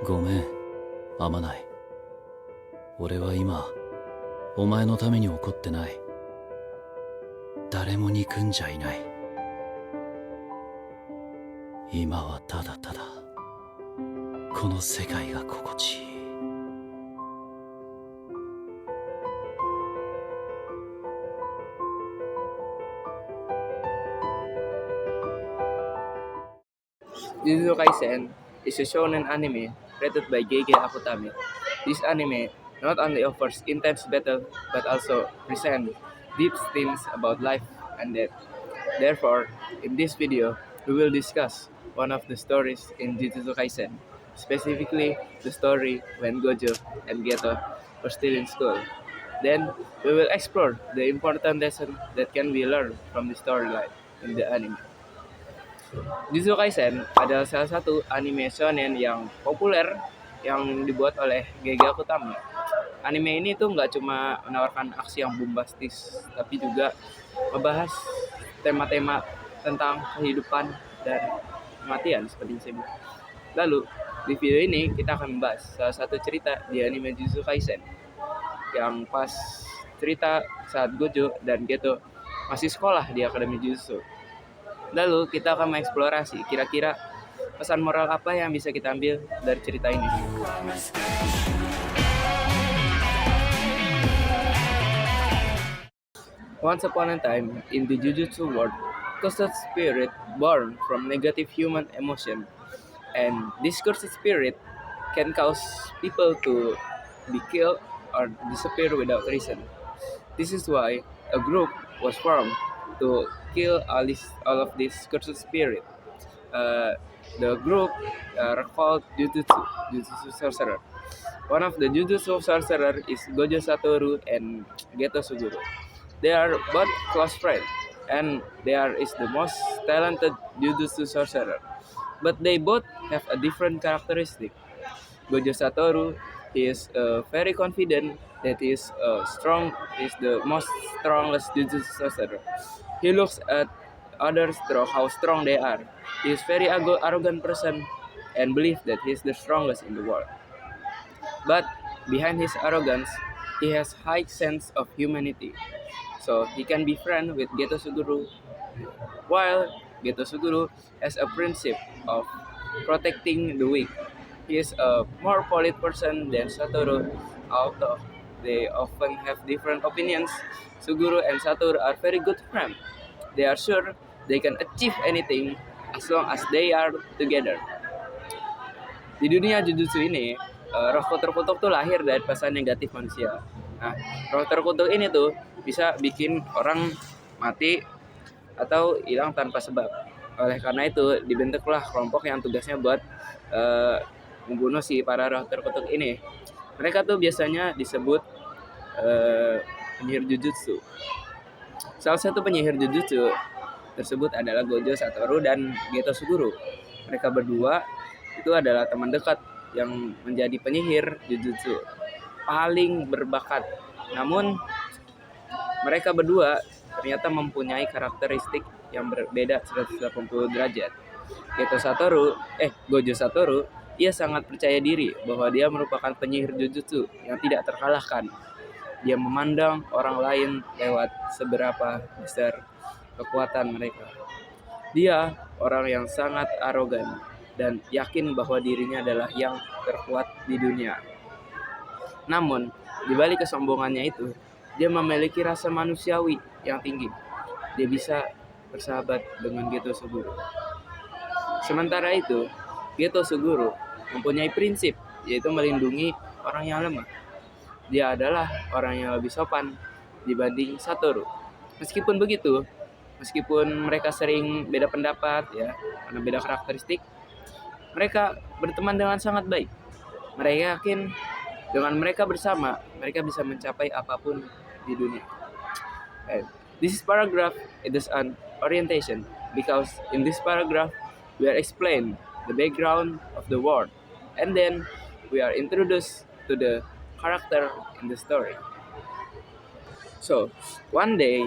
ごめん、あまない。俺は今、お前のために怒ってない。誰も憎んじゃいない。今はただただ、この世界が心地いい。Jujutsu Kaisen is a shonen anime created by Gege Akutami. This anime not only offers intense battle but also presents deep themes about life and death. Therefore, in this video, we will discuss one of the stories in Jujutsu Kaisen, specifically the story when Gojo and Geto were still in school. Then, we will explore the important lesson that can be learned from the storyline in the anime. Jujutsu Kaisen adalah salah satu anime shonen yang populer yang dibuat oleh Gege Akutami. Anime ini tuh nggak cuma menawarkan aksi yang bombastis, tapi juga membahas tema-tema tentang kehidupan dan kematian seperti yang saya bilang. Lalu, di video ini kita akan membahas salah satu cerita di anime Jujutsu Kaisen yang pas cerita saat Gojo dan Geto masih sekolah di Akademi Jujutsu. Lalu kita akan mengeksplorasi kira-kira pesan moral apa yang bisa kita ambil dari cerita ini. Once upon a time, in the Jujutsu world, cursed spirit born from negative human emotion, and this cursed spirit can cause people to be killed or disappear without reason. This is why a group was formed to kill all of these cursed spirit. The group are called Jujutsu Sorcerer. One of the Jujutsu Sorcerer is Gojo Satoru and Geto Suguru. They are both close friends, and is the most talented Jujutsu Sorcerer. But they both have a different characteristic. Gojo Satoru is very confident that he is the most strongest Jujutsu Sorcerer. He looks at others through how strong they are. He is very arrogant person and believes that he is the strongest in the world. But behind his arrogance, he has high sense of humanity. So he can be friend with Geto Suguru, while Geto Suguru has a principle of protecting the weak. He is a more polite person than Satoru, although they often have different opinions. Suguru and Satoru are very good friends. They are sure they can achieve anything as long as they are together. Di dunia Jujutsu ini, roh terkutuk tuh lahir dari pesan negatif manusia. Nah, roh terkutuk ini tuh bisa bikin orang mati atau hilang tanpa sebab. Oleh karena itu, dibentuklah kelompok yang tugasnya buat membunuh si para roh terkutuk ini. Mereka tuh biasanya disebut penyihir Jujutsu. Salah satu penyihir Jujutsu tersebut adalah Gojo Satoru dan Geto Suguru. Mereka berdua itu adalah teman dekat yang menjadi penyihir Jujutsu paling berbakat. Namun mereka berdua ternyata mempunyai karakteristik yang berbeda 180 derajat. Gojo Satoru, ia sangat percaya diri bahwa dia merupakan penyihir Jujutsu yang tidak terkalahkan. Dia memandang orang lain lewat seberapa besar kekuatan mereka. Dia orang yang sangat arogan dan yakin bahwa dirinya adalah yang terkuat di dunia. Namun, di balik kesombongannya itu, dia memiliki rasa manusiawi yang tinggi. Dia bisa bersahabat dengan Geto Suguru. Sementara itu, Geto Suguru mempunyai prinsip, yaitu melindungi orang yang lemah. Dia adalah orang yang lebih sopan dibanding Satoru. Meskipun begitu, meskipun mereka sering beda pendapat ya, karena beda karakteristik, mereka berteman dengan sangat baik. Mereka yakin dengan mereka bersama, mereka bisa mencapai apapun di dunia. This paragraph it is an orientation because in this paragraph we are explained the background of the world, and then we are introduced to the character in the story. So, one day,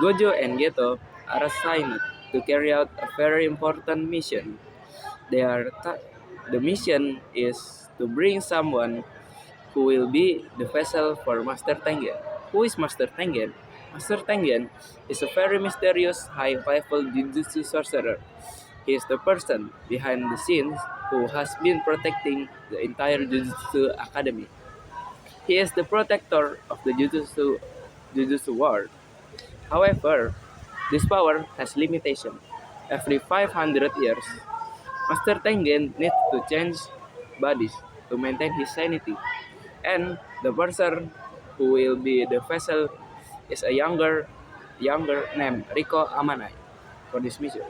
Gojo and Geto are assigned to carry out a very important mission. The mission is to bring someone who will be the vessel for Master Tengen. Who is Master Tengen? Master Tengen is a very mysterious high-level Jujutsu sorcerer. He is the person behind the scenes who has been protecting the entire Jujutsu Academy. He is the protector of the Jujutsu world. However, this power has limitation. Every 500 years, Master Tengen needs to change bodies to maintain his sanity. And the person who will be the vessel is a younger named Riko Amanai for this mission.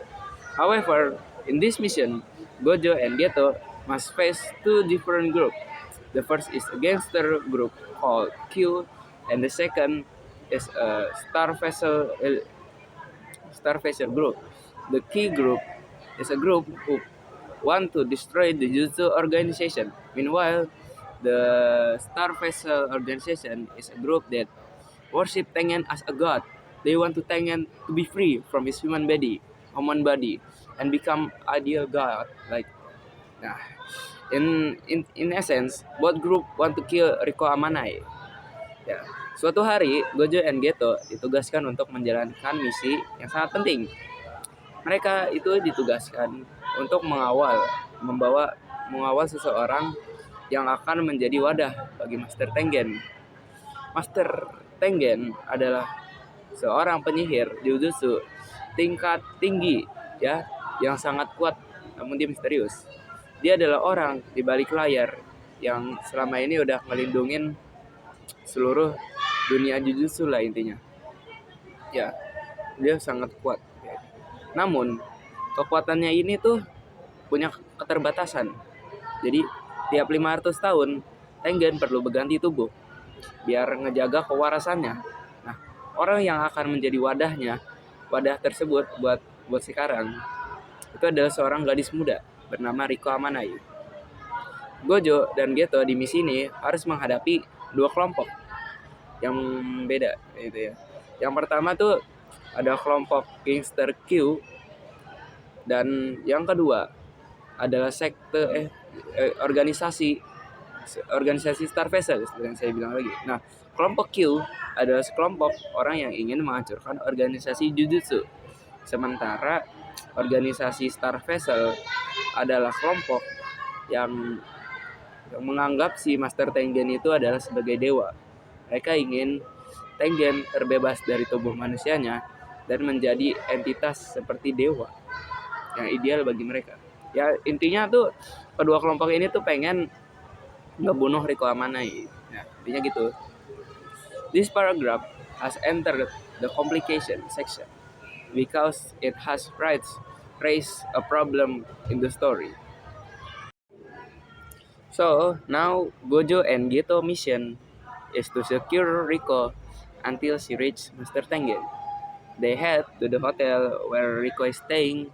However, in this mission, Gojo and Geto must face two different groups. The first is a gangster group called Q, and the second is a Star Vessel group. The key group is a group who want to destroy the Jutsu organization. Meanwhile, the Star Vessel organization is a group that worship Tengen as a god. They want to Tengen to be free from his human body, and become ideal god. Like, nah, in essence, both group want to kill Riko Amanai. Ya, suatu hari Gojo and Geto ditugaskan untuk menjalankan misi yang sangat penting. Mereka itu ditugaskan untuk mengawal seseorang yang akan menjadi wadah bagi Master Tengen. Master Tengen adalah seorang penyihir Jujutsu tingkat tinggi, ya, yang sangat kuat, namun dia misterius. Dia adalah orang di balik layar yang selama ini udah ngelindungin seluruh dunia Jujutsu lah intinya. Ya, dia sangat kuat. Namun, kekuatannya ini tuh punya keterbatasan. Jadi, tiap 500 tahun, Tengen perlu berganti tubuh biar ngejaga kewarasannya. Nah, orang yang akan menjadi wadah tersebut buat sekarang, itu adalah seorang gadis muda bernama Riko Amanai. Gojo dan Geto di misi ini harus menghadapi dua kelompok yang beda gitu ya. Yang pertama tuh ada kelompok gangster Q, dan yang kedua adalah organisasi Star Vessel seperti yang saya bilang lagi. Nah, kelompok Q adalah sekelompok orang yang ingin menghancurkan organisasi Jujutsu. Sementara organisasi Star Vessel adalah kelompok yang menganggap si Master Tengen itu adalah sebagai dewa. Mereka ingin Tengen terbebas dari tubuh manusianya dan menjadi entitas seperti dewa yang ideal bagi mereka. Ya, intinya tuh kedua kelompok ini tuh pengen ngebunuh Riko Amanai. Nah, intinya gitu. This paragraph has entered the complication section because it has raised a problem in the story. So, now Gojo and Geto mission is to secure Riko until she reaches Master Tengen. They head to the hotel where Riko is staying,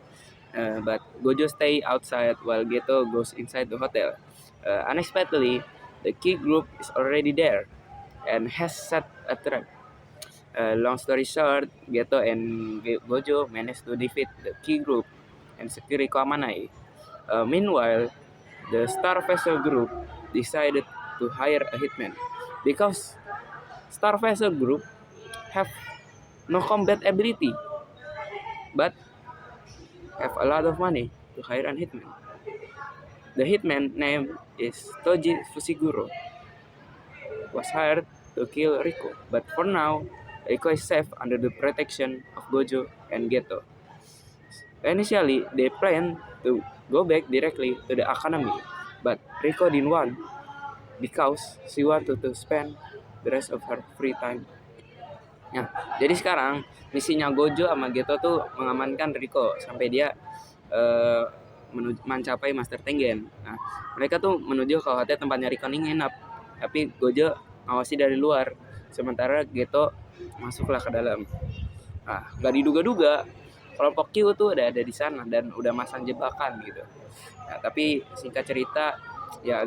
but Gojo stay outside while Geto goes inside the hotel. Unexpectedly, the key group is already there and has set a trap. Long story short, Geto and Gojo managed to defeat the key group and secure Riko Amanai. Meanwhile, the Star Vessel group decided to hire a hitman because Star Vessel group have no combat ability but have a lot of money to hire a hitman. The hitman name is Toji Fushiguro was hired to kill Riko, but for now Riko is safe under the protection of Gojo and Geto. Initially, they planned to go back directly to the academy, but Riko didn't want because she wanted to spend the rest of her free time. Nah, jadi sekarang misinya Gojo sama Geto tuh mengamankan Riko sampai dia mencapai Master Tengen. Nah, mereka tuh menuju ke hotel tempatnya Riko nginap, tapi Gojo ngawasi dari luar, sementara Geto masuklah ke dalam. Nah, gak diduga-duga kelompok Q tuh udah ada di sana dan udah masang jebakan gitu. Nah, tapi singkat cerita, ya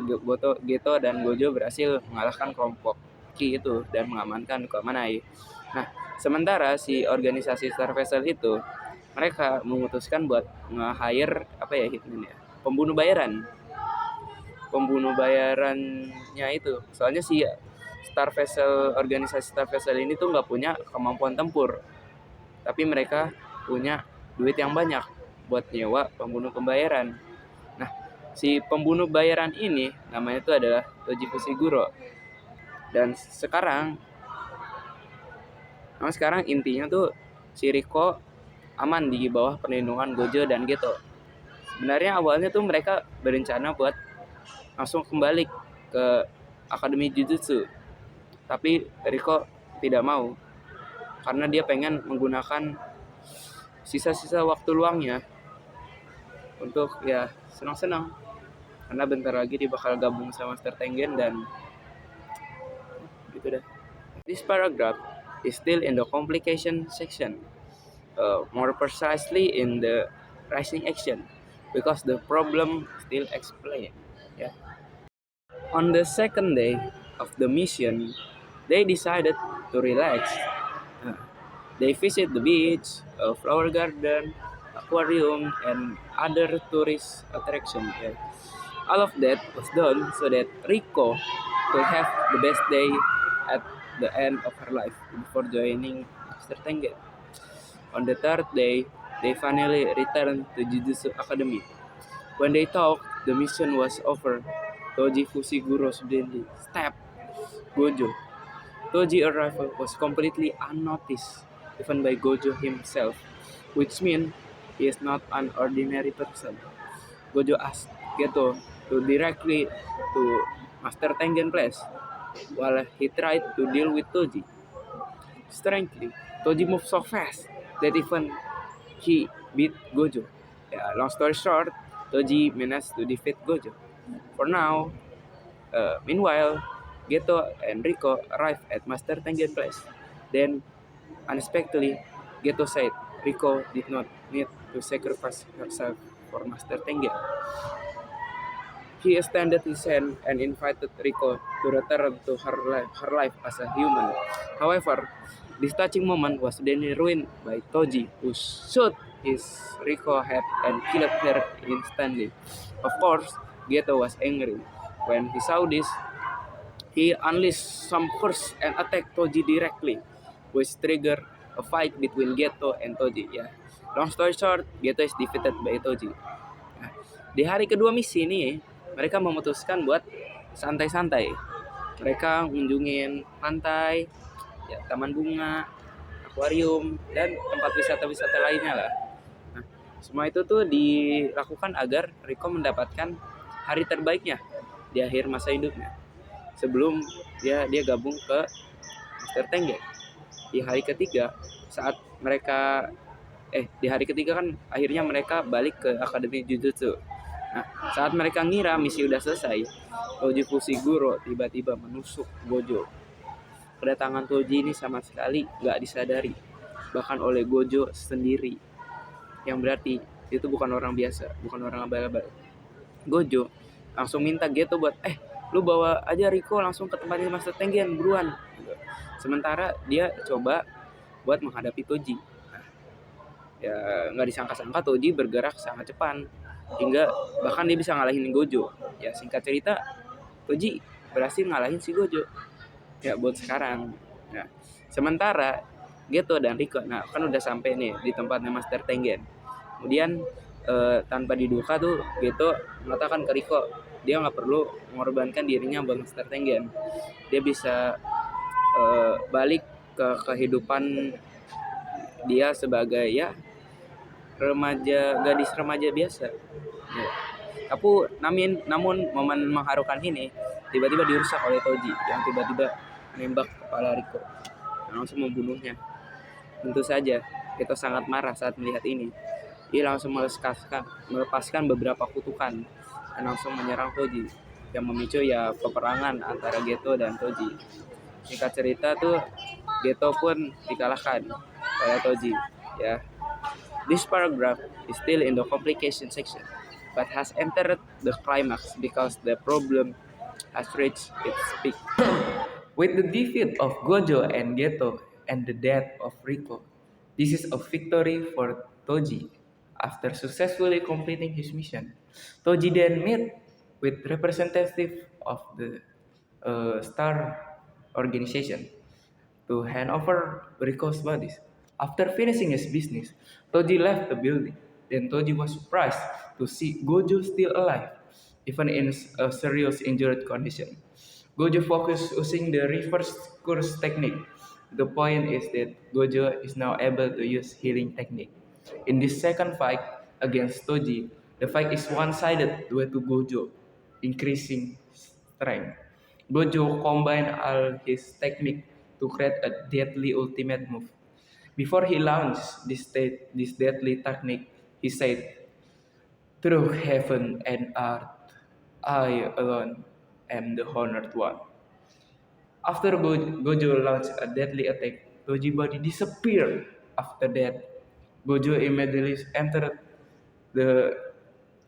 Geto dan Gojo berhasil mengalahkan kelompok Q itu dan mengamankan Riko Amanai. Nah, sementara si organisasi Star Vessel itu, mereka memutuskan buat nge-hire hitman ya, pembunuh bayaran. pembunuh bayarannya itu. Soalnya si organisasi Star Vessel ini tuh nggak punya kemampuan tempur, tapi mereka punya duit yang banyak buat nyewa pembunuh pembayaran. Nah, si pembunuh bayaran ini namanya itu adalah Toji Fushiguro. Dan sekarang intinya tuh si Riko aman di bawah perlindungan Gojo dan Geto. Sebenarnya awalnya tuh mereka berencana buat langsung kembali ke Akademi Jujutsu. Tapi Riko tidak mau karena dia pengen menggunakan sisa-sisa waktu luangnya untuk ya senang-senang. Karena bentar lagi dia bakal gabung sama Master Tengen dan gitu dah. This paragraph is still in the complication section. More precisely in the rising action because the problem still explained. Yeah. On the second day of the mission, they decided to relax. They visit the beach, a flower garden, aquarium, and other tourist attractions. Yeah. All of that was done so that Rico could have the best day at the end of her life before joining Mr. Tengen. On the third day, they finally returned to Jujutsu Academy. When they talked, the mission was over. Toji Fushiguro suddenly stabbed Gojo. Toji's arrival was completely unnoticed, even by Gojo himself, which means he is not an ordinary person. Gojo asked Geto to directly to Master Tengen Place, while he tried to deal with Toji. Strangely, Toji moved so fast that even he beat Gojo. Yeah, long story short, Toji managed to defeat Gojo. For now, meanwhile, Geto and Riko arrived at Master Tengen Place. Then, unexpectedly, Geto said Riko did not need to sacrifice herself for Master Tengen. He extended his hand and invited Riko to return to her life as a human. However, this touching moment was then ruined by Toji, who shot his Riko head and killed her instantly. Of course, Geto was angry. When he saw this, he unleashed some force and attacked Toji directly, which triggered a fight between Geto and Toji. Yeah. Long story short, Geto is defeated by Toji. Nah, di hari kedua misi ini, mereka memutuskan buat santai-santai. Mereka mengunjungi pantai, ya, taman bunga, akuarium, dan tempat wisata-wisata lainnya lah. Nah, semua itu tuh dilakukan agar Riko mendapatkan hari terbaiknya di akhir masa hidupnya. Sebelum dia gabung ke Master Tengen. Di hari ketiga kan akhirnya mereka balik ke Akademi Jujutsu. Nah, saat mereka ngira misi udah selesai, Toji Fushiguro tiba-tiba menusuk Gojo. Kedatangan Toji ini sama sekali gak disadari, bahkan oleh Gojo sendiri. Yang berarti itu bukan orang biasa, bukan orang abal-abal. Gojo langsung minta Geto buat, lu bawa aja Riko langsung ke tempatnya Master Tengen, buruan. Sementara dia coba buat menghadapi Toji. Nah, ya nggak disangka-sangka Toji bergerak sangat cepat, hingga bahkan dia bisa ngalahin Gojo. Ya singkat cerita, Toji berhasil ngalahin si Gojo. Ya buat sekarang. Nah, sementara Geto dan Riko, nah kan udah sampai nih di tempatnya Master Tengen. Kemudian tanpa diduga tuh Geto mengatakan ke Riko, dia nggak perlu mengorbankan dirinya buat Master Tengen. Dia bisa balik ke kehidupan dia sebagai ya gadis remaja biasa. Ya. Namun momen mengharukan ini tiba-tiba dirusak oleh Toji yang tiba-tiba menembak kepala Riko dan langsung membunuhnya. Tentu saja Geto sangat marah saat melihat ini. Ia langsung melepaskan beberapa kutukan dan langsung menyerang Toji yang memicu ya peperangan antara Geto dan Toji. Singkat cerita tuh Geto pun dikalahkan oleh Toji. Ya, this paragraph is still in the complication section, but has entered the climax because the problem has reached its peak. With the defeat of Gojo and Geto and the death of Riko, this is a victory for Toji. After successfully completing his mission, Toji then met with representative of the Star organization to hand over Rico's bodies. After finishing his business, Toji left the building. Then Toji was surprised to see Gojo still alive, even in a serious injured condition. Gojo focused using the reverse curse technique. The point is that Gojo is now able to use healing technique. In this second fight against Toji, the fight is one-sided due to Gojo increasing strength. Gojo combined all his technique to create a deadly ultimate move. Before he launched this deadly technique, he said, "Through heaven and earth, I alone am the honored one." After Gojo launched a deadly attack, Toji body disappeared. After that, Gojo immediately entered the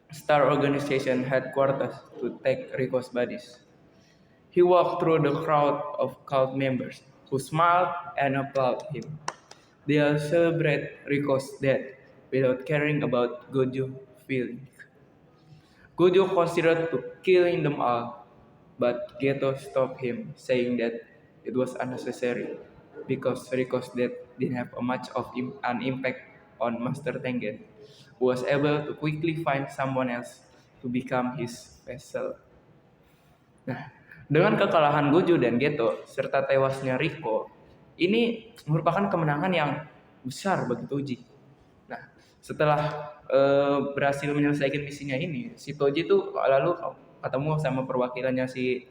Star Organization headquarters to take Rico's bodies. He walked through the crowd of cult members who smiled and applauded him. They all celebrate Rico's death without caring about Gojo's feelings. Gojo considered to killing them all, but Geto stopped him, saying that it was unnecessary because Rico's death didn't have much of an impact on Master Tengen, who was able to quickly find someone else to become his vessel. Nah, dengan kekalahan Gojo dan Geto serta tewasnya Rico, ini merupakan kemenangan yang besar bagi Toji. Nah, setelah berhasil menyelesaikan misinya ini, si Toji tuh lalu ketemu sama perwakilannya si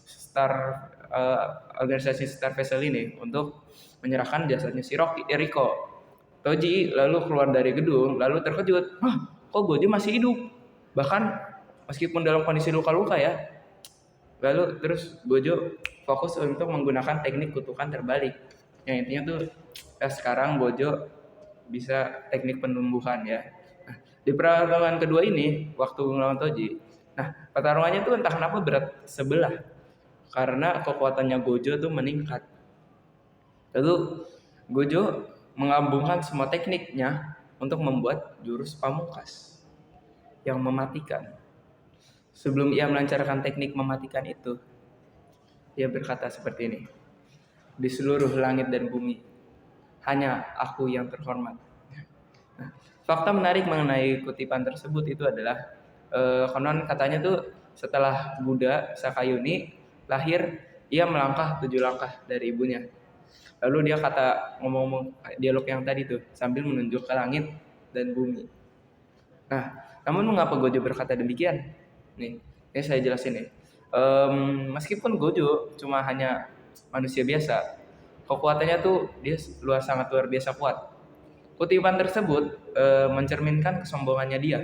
Star organisasi Star Vessel ini untuk menyerahkan jasanya si Rico. Toji lalu keluar dari gedung, lalu terkejut, kok Gojo masih hidup? Bahkan meskipun dalam kondisi luka-luka ya. Lalu terus Gojo fokus untuk menggunakan teknik kutukan terbalik. Yang intinya tuh sekarang Gojo bisa teknik penumbuhan ya. Nah, di pertarungan kedua ini waktu melawan Toji, nah pertarungannya tuh entah kenapa berat sebelah karena kekuatannya Gojo tuh meningkat. Lalu Gojo menggabungkan semua tekniknya untuk membuat jurus pamungkas yang mematikan. Sebelum ia melancarkan teknik mematikan itu, ia berkata seperti ini, "Di seluruh langit dan bumi, hanya aku yang terhormat." Nah, fakta menarik mengenai kutipan tersebut itu adalah konon katanya tuh setelah Buddha Sakayuni lahir, ia melangkah 7 langkah dari ibunya. Lalu dia ngomong dialog yang tadi tuh sambil menunjuk ke langit dan bumi. Nah, namun mengapa Gojo berkata demikian? Nih, ini saya jelasin nih. Meskipun Gojo cuma hanya manusia biasa, kekuatannya tuh dia sangat luar biasa kuat. Kutipan tersebut mencerminkan kesombongannya dia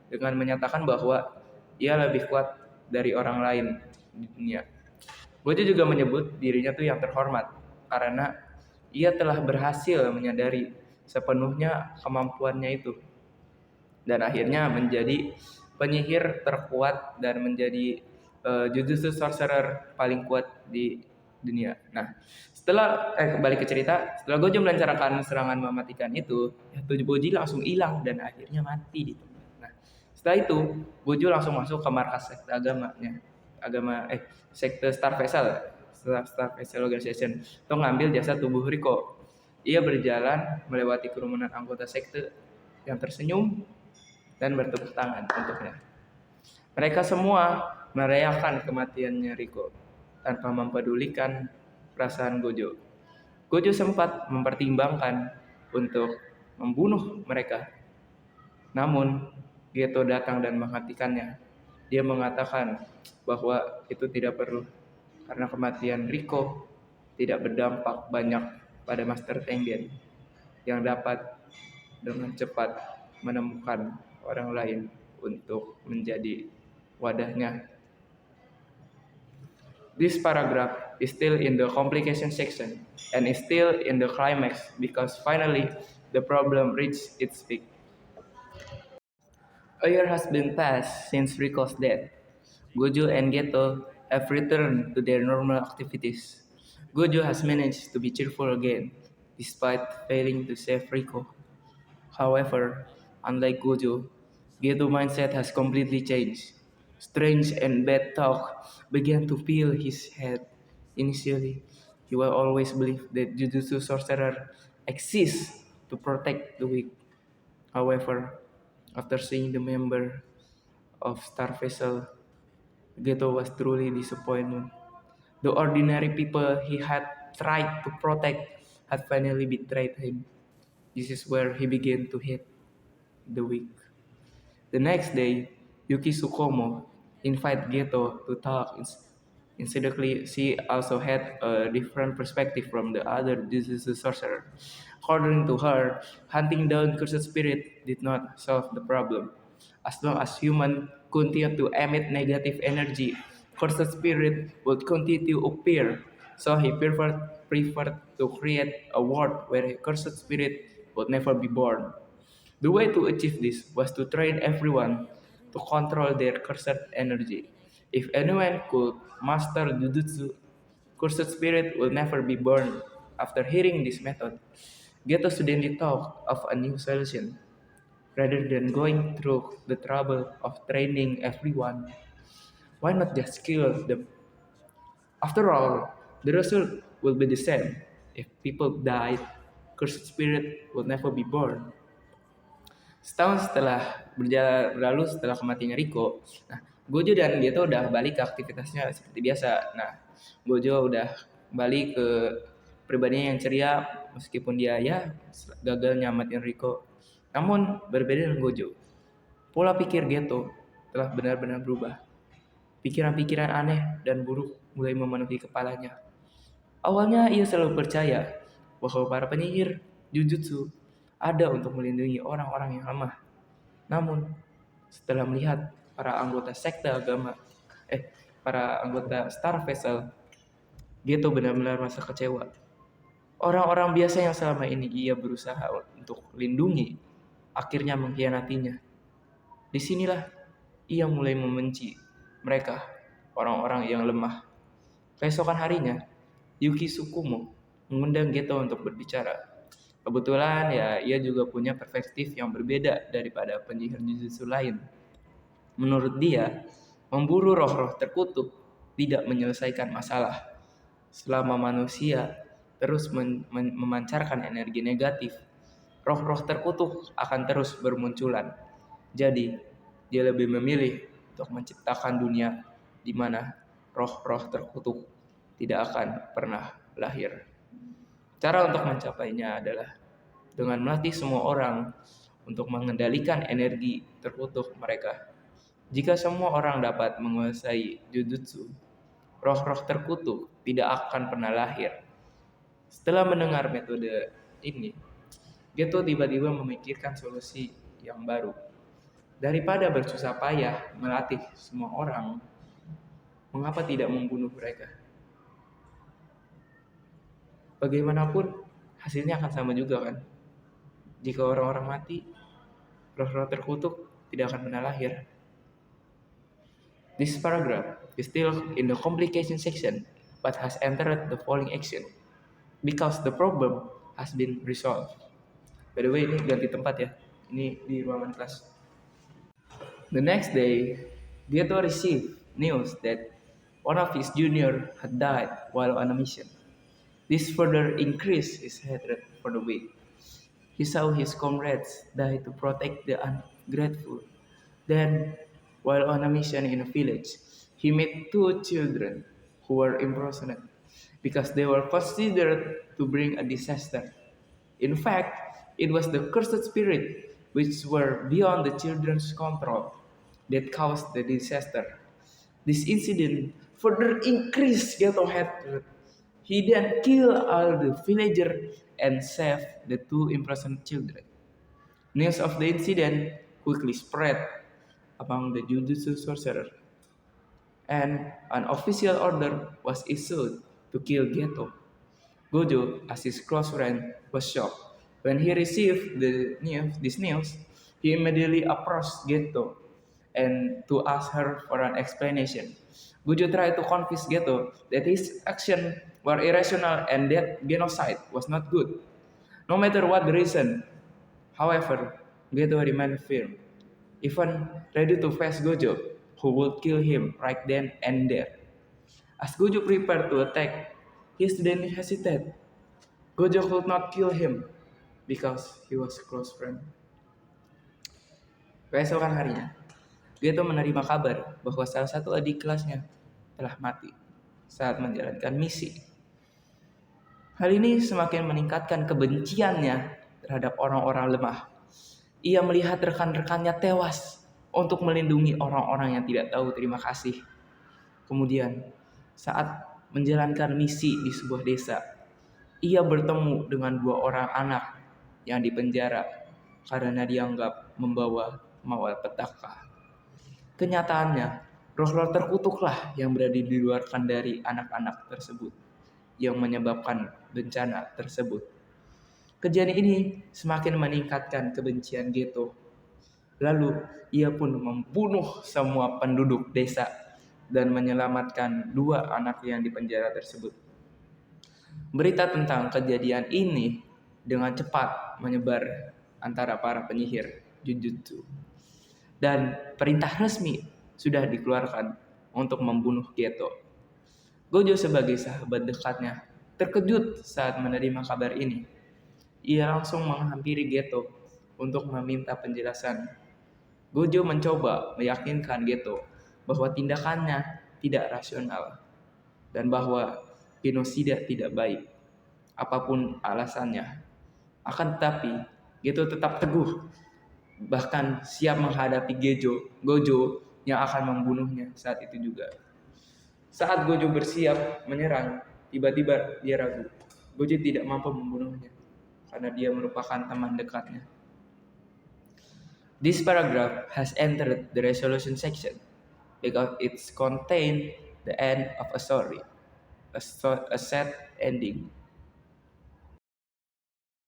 dengan menyatakan bahwa ia lebih kuat dari orang lain di dunia. Gojo juga menyebut dirinya tuh yang terhormat karena ia telah berhasil menyadari sepenuhnya kemampuannya itu dan akhirnya menjadi penyihir terkuat dan menjadi Jujutsu sorcerer paling kuat di dunia. Nah, setelah kembali ke cerita, setelah Gojo melancarkan serangan mematikan itu, ya Toji langsung hilang dan akhirnya mati di tempat. Nah, setelah itu Gojo langsung masuk ke markas sekte sekte Star Vessel, Star Vessel Organization, untuk ngambil jasad tubuh Rico. Ia berjalan melewati kerumunan anggota sekte yang tersenyum dan bertepuk tangan untuknya. Mereka semua merayakan kematiannya Rico tanpa mempedulikan perasaan Gojo. Gojo sempat mempertimbangkan untuk membunuh mereka. Namun, Geto datang dan menghentikannya. Dia mengatakan bahwa itu tidak perlu karena kematian Rico tidak berdampak banyak pada Master Tengen yang dapat dengan cepat menemukan orang lain untuk menjadi wadahnya. This paragraph is still in the complication section and is still in the climax because finally the problem reached its peak. A year has been passed since Rico's death. Gojo and Geto have returned to their normal activities. Gojo has managed to be cheerful again, despite failing to save Rico. However, unlike Gojo, Geto's mindset has completely changed. Strange and bad talk began to fill his head. Initially, he will always believe that Jujutsu sorcerer exists to protect the weak. However, after seeing the member of Star Vessel, Geto was truly disappointed. The ordinary people he had tried to protect had finally betrayed him. This is where he began to hate the weak. The next day, Yuki Tsukumo invited Geto to talk. Incidentally, she also had a different perspective from the other Jujutsu sorcerer. According to her, hunting down cursed spirit did not solve the problem. As long as humans continue to emit negative energy, cursed spirit would continue to appear. So he preferred to create a world where cursed spirit would never be born. The way to achieve this was to train everyone to control their cursed energy. If anyone could master Jujutsu, cursed spirit will never be born. After hearing this method, Geto suddenly thought of a new solution. Rather than going through the trouble of training everyone, why not just kill them? After all, the result will be the same. If people died, cursed spirit will never be born. Setahun setelah berlalu setelah kematian Riko, nah Gojo dan dia tuh udah balik ke aktivitasnya seperti biasa. Nah, Gojo udah balik ke pribadinya yang ceria meskipun dia ya gagal nyamatin Riko. Namun berbeda dengan Gojo, pola pikir Geto telah benar-benar berubah. Pikiran-pikiran aneh dan buruk mulai memenuhi kepalanya. Awalnya ia selalu percaya bahwa para penyihir Jujutsu ada untuk melindungi orang-orang yang lemah. Namun, setelah melihat para anggota Star Vessel, Geto benar-benar merasa kecewa. Orang-orang biasa yang selama ini ia berusaha untuk lindungi, akhirnya mengkhianatinya. Disinilah ia mulai membenci mereka, orang-orang yang lemah. Keesokan harinya, Yuki Tsukumo mengundang Geto untuk berbicara. Kebetulan ya ia juga punya perspektif yang berbeda daripada penyihir Jujutsu lain. Menurut dia, memburu roh-roh terkutuk tidak menyelesaikan masalah. Selama manusia terus memancarkan energi negatif, roh-roh terkutuk akan terus bermunculan. Jadi, dia lebih memilih untuk menciptakan dunia di mana roh-roh terkutuk tidak akan pernah lahir. Cara untuk mencapainya adalah dengan melatih semua orang untuk mengendalikan energi terkutuk mereka. Jika semua orang dapat menguasai Jujutsu, roh-roh terkutuk tidak akan pernah lahir. Setelah mendengar metode ini, Geto tiba-tiba memikirkan solusi yang baru. Daripada bersusah payah melatih semua orang, mengapa tidak membunuh mereka? Bagaimanapun hasilnya akan sama juga kan. Jika orang-orang mati, roh-roh terkutuk tidak akan pernah lahir. This paragraph is still in the complication section but has entered the following action because the problem has been resolved. By the way, ini ganti tempat ya. Ini di ruangan kelas. The next day, Geto received news that one of his junior had died while on a mission. This further increased his hatred for the weak. He saw his comrades die to protect the ungrateful. Then, while on a mission in a village, he met two children who were imprisoned because they were considered to bring a disaster. In fact, it was the cursed spirit which were beyond the children's control that caused the disaster. This incident further increased Geto's hatred. He then killed all the villagers and saved the two imprisoned children. News of the incident quickly spread among the Jujutsu sorcerers, and an official order was issued to kill Geto. Gojo, as his close friend, was shocked. When he received this news, he immediately approached Geto and to ask her for an explanation. Gojo tried to convince Geto that his actions were irrational and that genocide was not good. No matter what the reason, however, Geto remained firm, even ready to face Gojo. who would kill him right then and there. As Gojo prepared to attack, he suddenly hesitated. Gojo could not kill him because he was a close friend. Keesokan harinya, Geto menerima kabar bahwa salah satu adik kelasnya telah mati saat menjalankan misi. Hal ini semakin meningkatkan kebenciannya terhadap orang-orang lemah. Ia melihat rekan-rekannya tewas untuk melindungi orang-orang yang tidak tahu terima kasih. Kemudian, saat menjalankan misi di sebuah desa, ia bertemu dengan 2 orang anak yang dipenjara karena dianggap membawa malapetaka. Kenyataannya, roh-roh terkutuklah yang berada diluarkan dari anak-anak tersebut yang menyebabkan bencana tersebut. Kejadian ini semakin meningkatkan kebencian Geto. Lalu ia pun membunuh semua penduduk desa dan menyelamatkan 2 anak yang dipenjara tersebut. Berita tentang kejadian ini dengan cepat menyebar antara para penyihir Jujutsu. Dan perintah resmi sudah dikeluarkan untuk membunuh Geto. Gojo sebagai sahabat dekatnya terkejut saat menerima kabar ini. Ia langsung menghampiri Geto untuk meminta penjelasan. Gojo mencoba meyakinkan Geto bahwa tindakannya tidak rasional dan bahwa genosida tidak baik, apapun alasannya. Akan tetapi, Geto tetap teguh, bahkan siap menghadapi Gojo yang akan membunuhnya saat itu juga. Saat Gojo bersiap menyerang, tiba-tiba dia ragu. Gojo tidak mampu membunuhnya karena dia merupakan teman dekatnya. This paragraph has entered the resolution section because it contains the end of a story, a sad ending